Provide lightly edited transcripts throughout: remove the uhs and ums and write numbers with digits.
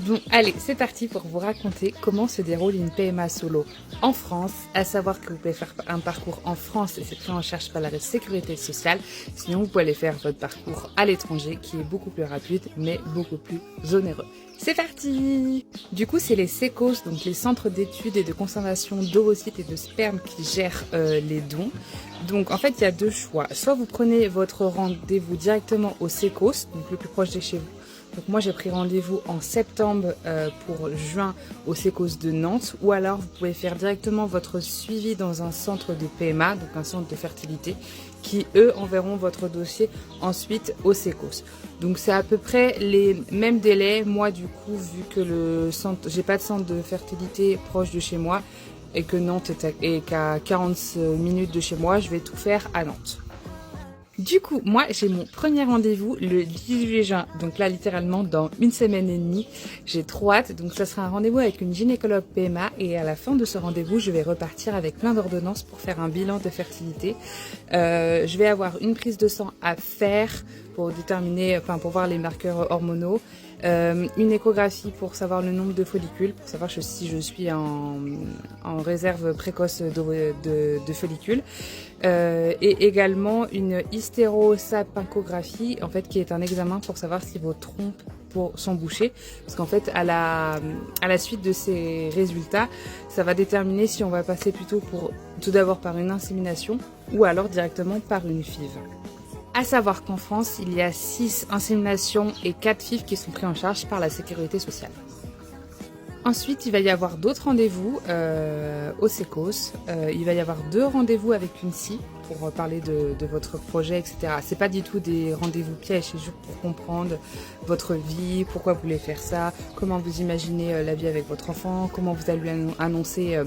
Bon, allez, c'est parti pour vous raconter comment se déroule une PMA solo en France. À savoir que vous pouvez faire un parcours en France et c'est pris en charge par la sécurité sociale. Sinon, vous pouvez aller faire votre parcours à l'étranger qui est beaucoup plus rapide mais beaucoup plus onéreux. C'est parti! Du coup, c'est les CECOS, donc les centres d'études et de conservation d'ovocytes et de sperme qui gèrent les dons. Donc en fait, il y a deux choix. Soit vous prenez votre rendez-vous directement au CECOS, donc le plus proche de chez vous. Donc moi j'ai pris rendez-vous en septembre pour juin au CECOS de Nantes, ou alors vous pouvez faire directement votre suivi dans un centre de PMA, donc un centre de fertilité, qui eux enverront votre dossier ensuite au CECOS. Donc c'est à peu près les mêmes délais. Moi du coup, vu que le centre, j'ai pas de centre de fertilité proche de chez moi et que Nantes est qu'à 40 minutes de chez moi, je vais tout faire à Nantes. Du coup, moi, j'ai mon premier rendez-vous le 18 juin. Donc là, littéralement, dans une semaine et demie, j'ai trop hâte. Donc ça sera un rendez-vous avec une gynécologue PMA. Et à la fin de ce rendez-vous, je vais repartir avec plein d'ordonnances pour faire un bilan de fertilité. Je vais avoir une prise de sang à faire pour déterminer, pour voir les marqueurs hormonaux. Une échographie pour savoir le nombre de follicules, pour savoir si je suis en réserve précoce de follicules. Et également une hystérosalpingographie, en fait, qui est un examen pour savoir si vos trompes sont bouchées. Parce qu'en fait, à la suite de ces résultats, ça va déterminer si on va passer plutôt tout d'abord par une insémination ou alors directement par une FIV. À savoir qu'en France, il y a 6 inséminations et 4 FIV qui sont pris en charge par la sécurité sociale. Ensuite, il va y avoir d'autres rendez-vous au CECOS. Il va y avoir 2 rendez-vous avec une psy pour parler de votre projet, etc. C'est pas du tout des rendez-vous pièges, c'est juste pour comprendre votre vie, pourquoi vous voulez faire ça, comment vous imaginez la vie avec votre enfant, comment vous allez lui annoncer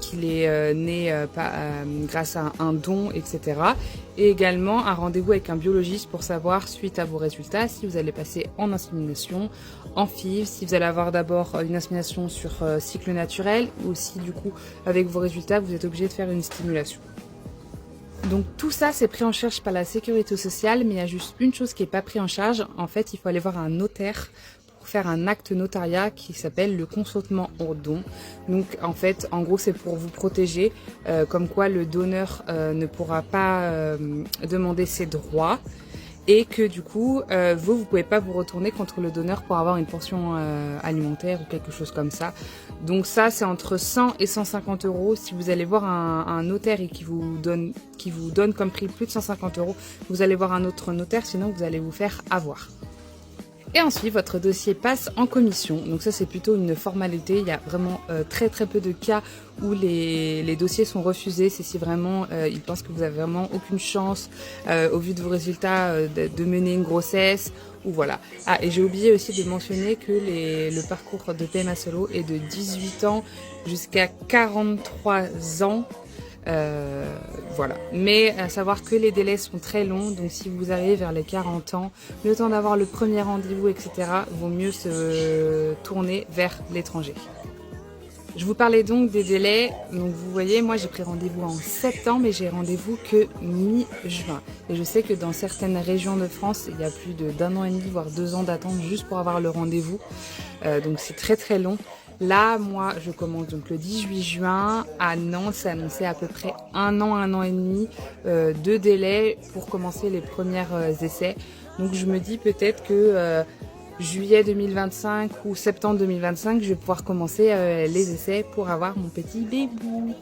qu'il est né grâce à un don, etc. Et également un rendez-vous avec un biologiste pour savoir, suite à vos résultats, si vous allez passer en insémination, en FIV, si vous allez avoir d'abord une insémination sur cycle naturel ou si du coup, avec vos résultats, vous êtes obligé de faire une stimulation. Donc tout ça, c'est pris en charge par la sécurité sociale, mais il y a juste une chose qui n'est pas prise en charge. En fait, il faut aller voir un notaire pour faire un acte notariat qui s'appelle le consentement au don. Donc en fait, en gros, c'est pour vous protéger, comme quoi le donneur ne pourra pas demander ses droits. Et que du coup, vous pouvez pas vous retourner contre le donneur pour avoir une pension alimentaire ou quelque chose comme ça. Donc ça, c'est entre 100 et 150 euros. Si vous allez voir un notaire et qui vous donne comme prix plus de 150 euros, vous allez voir un autre notaire, sinon vous allez vous faire avoir. Et ensuite, votre dossier passe en commission. Donc ça, c'est plutôt une formalité. Il y a vraiment très très peu de cas où les dossiers sont refusés. C'est si vraiment ils pensent que vous avez vraiment aucune chance au vu de vos résultats de mener une grossesse ou voilà. Ah, et j'ai oublié aussi de mentionner que le parcours de PMA solo est de 18 ans jusqu'à 43 ans. Voilà. Mais à savoir que les délais sont très longs, donc si vous arrivez vers les 40 ans, le temps d'avoir le premier rendez-vous, etc., vaut mieux se tourner vers l'étranger. Je vous parlais donc des délais. Donc vous voyez, moi j'ai pris rendez-vous en septembre mais j'ai rendez-vous que mi-juin. Et je sais que dans certaines régions de France, il y a plus d'un an et demi, voire 2 ans d'attente juste pour avoir le rendez-vous. Donc c'est très très long. Là, moi, je commence donc le 18 juin. À Nantes, c'est annoncé à peu près un an et demi de délai pour commencer les premiers essais. Donc je me dis peut-être que juillet 2025 ou septembre 2025, je vais pouvoir commencer les essais pour avoir mon petit bébou.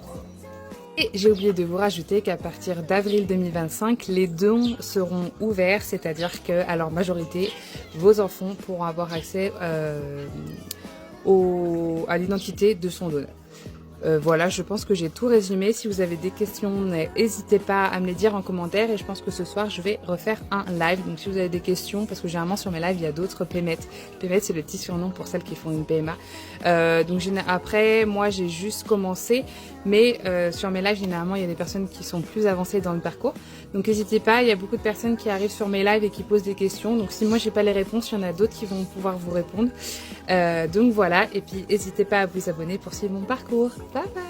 Et j'ai oublié de vous rajouter qu'à partir d'avril 2025, les dons seront ouverts, c'est-à-dire qu'à leur majorité, vos enfants pourront avoir accès à l'identité de son donneur. Voilà, je pense que j'ai tout résumé. Si vous avez des questions, n'hésitez pas à me les dire en commentaire. Et je pense que ce soir, je vais refaire un live. Donc si vous avez des questions, parce que généralement sur mes lives, il y a d'autres pémettes. Pémette, c'est le petit surnom pour celles qui font une PMA. Donc après, moi, j'ai juste commencé. Mais sur mes lives, généralement, il y a des personnes qui sont plus avancées dans le parcours. Donc n'hésitez pas, il y a beaucoup de personnes qui arrivent sur mes lives et qui posent des questions. Donc si moi, j'ai pas les réponses, il y en a d'autres qui vont pouvoir vous répondre. Donc voilà, et puis n'hésitez pas à vous abonner pour suivre mon parcours. Bye bye.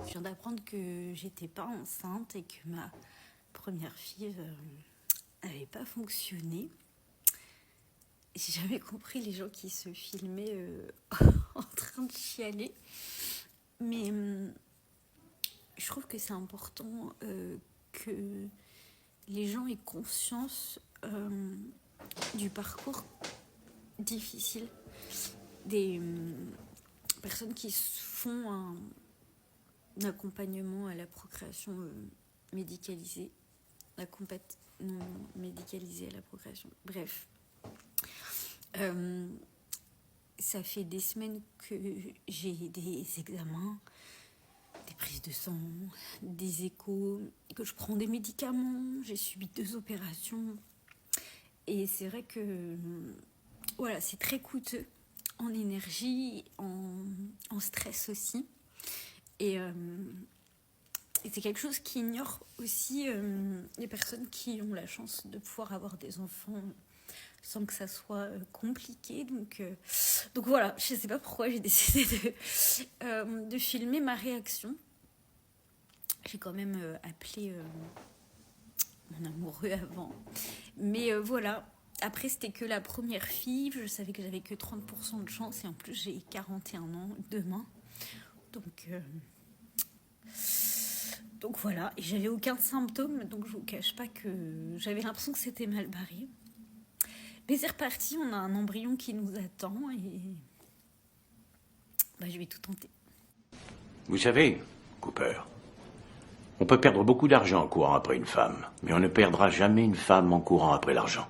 Je viens d'apprendre que j'étais pas enceinte et que ma première fille n'avait pas fonctionné. j'ai jamais compris les gens qui se filmaient en train de chialer. Mais je trouve que c'est important que les gens aient conscience du parcours difficile des personnes qui font un accompagnement à la procréation médicalisée, non médicalisée à la procréation. Bref, ça fait des semaines que j'ai des examens, des prises de sang, des échos, que je prends des médicaments, j'ai subi 2 opérations. Et c'est vrai que voilà, c'est très coûteux en énergie, en stress aussi. Et c'est quelque chose qui ignore aussi les personnes qui ont la chance de pouvoir avoir des enfants sans que ça soit compliqué. Donc voilà, je ne sais pas pourquoi j'ai décidé de filmer ma réaction. J'ai quand même appelé mon amoureux avant. Mais voilà, après c'était que la première fille. Je savais que j'avais que 30% de chance. Et en plus j'ai 41 ans demain. Donc voilà, et j'avais aucun symptôme. Donc je vous cache pas que j'avais l'impression que c'était mal barré. Mais c'est reparti, on a un embryon qui nous attend et je vais tout tenter. Vous savez, Cooper, on peut perdre beaucoup d'argent en courant après une femme, mais on ne perdra jamais une femme en courant après l'argent.